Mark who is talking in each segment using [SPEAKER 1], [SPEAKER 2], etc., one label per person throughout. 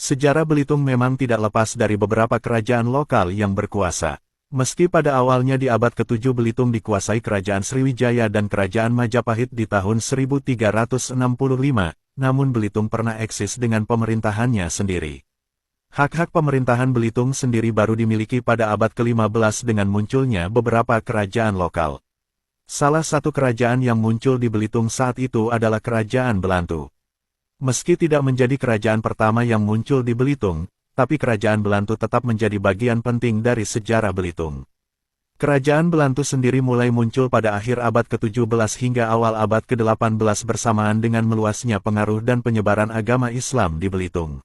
[SPEAKER 1] Sejarah Belitung memang tidak lepas dari beberapa kerajaan lokal yang berkuasa. Meski pada awalnya di abad ke-7 Belitung dikuasai Kerajaan Sriwijaya dan Kerajaan Majapahit di tahun 1365, namun Belitung pernah eksis dengan pemerintahannya sendiri. Hak-hak pemerintahan Belitung sendiri baru dimiliki pada abad ke-15 dengan munculnya beberapa kerajaan lokal. Salah satu kerajaan yang muncul di Belitung saat itu adalah Kerajaan Belantu. Meski tidak menjadi kerajaan pertama yang muncul di Belitung, tapi Kerajaan Belantu tetap menjadi bagian penting dari sejarah Belitung. Kerajaan Belantu sendiri mulai muncul pada akhir abad ke-17 hingga awal abad ke-18 bersamaan dengan meluasnya pengaruh dan penyebaran agama Islam di Belitung.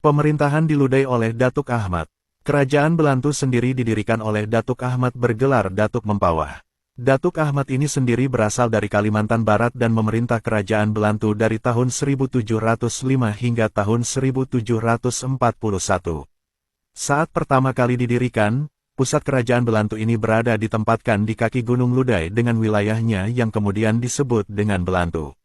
[SPEAKER 1] Pemerintahan diludai oleh Datuk Ahmad. Kerajaan Belantu sendiri didirikan oleh Datuk Ahmad bergelar Datuk Mempawah. Datuk Ahmad ini sendiri berasal dari Kalimantan Barat dan memerintah Kerajaan Belantu dari tahun 1705 hingga tahun 1741. Saat pertama kali didirikan, pusat Kerajaan Belantu ini berada ditempatkan di kaki Gunung Ludai dengan wilayahnya yang kemudian disebut dengan Belantu.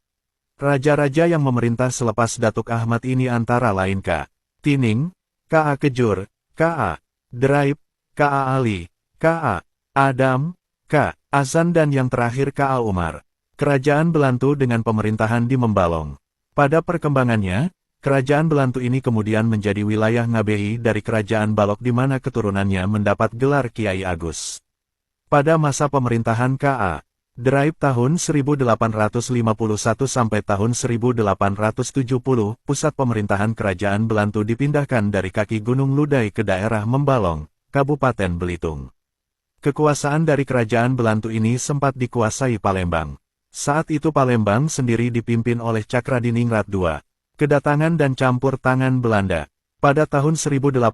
[SPEAKER 1] Raja-raja yang memerintah selepas Datuk Ahmad ini antara lain K. Tining, K.A. Kejur, K.A. Deraib, K.A. Ali, K.A. Adam, K. Azan dan yang terakhir K.A. Umar. Kerajaan Belantu dengan pemerintahan di Membalong. Pada perkembangannya, Kerajaan Belantu ini kemudian menjadi wilayah Ngabehi dari Kerajaan Balok di mana keturunannya mendapat gelar Kiai Agus. Pada masa pemerintahan K.A. Deraib tahun 1851 sampai tahun 1870, pusat pemerintahan Kerajaan Belantu dipindahkan dari kaki Gunung Ludai ke daerah Membalong, Kabupaten Belitung. Kekuasaan dari Kerajaan Belantu ini sempat dikuasai Palembang. Saat itu Palembang sendiri dipimpin oleh Cakradiningrat II. Kedatangan dan campur tangan Belanda. Pada tahun 1821,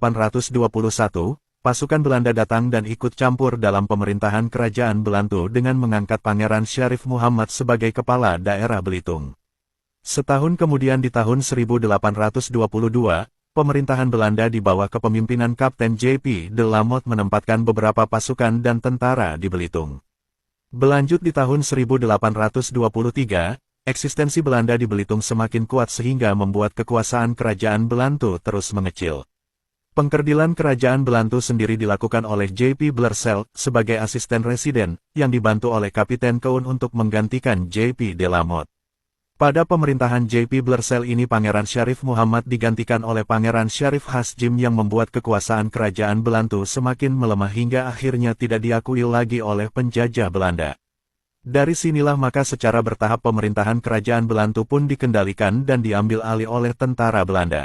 [SPEAKER 1] pasukan Belanda datang dan ikut campur dalam pemerintahan Kerajaan Belantu dengan mengangkat Pangeran Syarif Muhammad sebagai kepala daerah Belitung. Setahun kemudian di tahun 1822, pemerintahan Belanda di bawah kepemimpinan Kapten J.P. de la Motte menempatkan beberapa pasukan dan tentara di Belitung. Berlanjut di tahun 1823, eksistensi Belanda di Belitung semakin kuat sehingga membuat kekuasaan Kerajaan Belantu terus mengecil. Pengkerdilan Kerajaan Belantu sendiri dilakukan oleh J.P. Blersel sebagai asisten residen, yang dibantu oleh Kapiten Keun untuk menggantikan J.P. de la Motte. Pada pemerintahan J.P. Blersel ini Pangeran Syarif Muhammad digantikan oleh Pangeran Syarif Hasjim yang membuat kekuasaan Kerajaan Belantu semakin melemah hingga akhirnya tidak diakui lagi oleh penjajah Belanda. Dari sinilah maka secara bertahap pemerintahan Kerajaan Belantu pun dikendalikan dan diambil alih oleh tentara Belanda.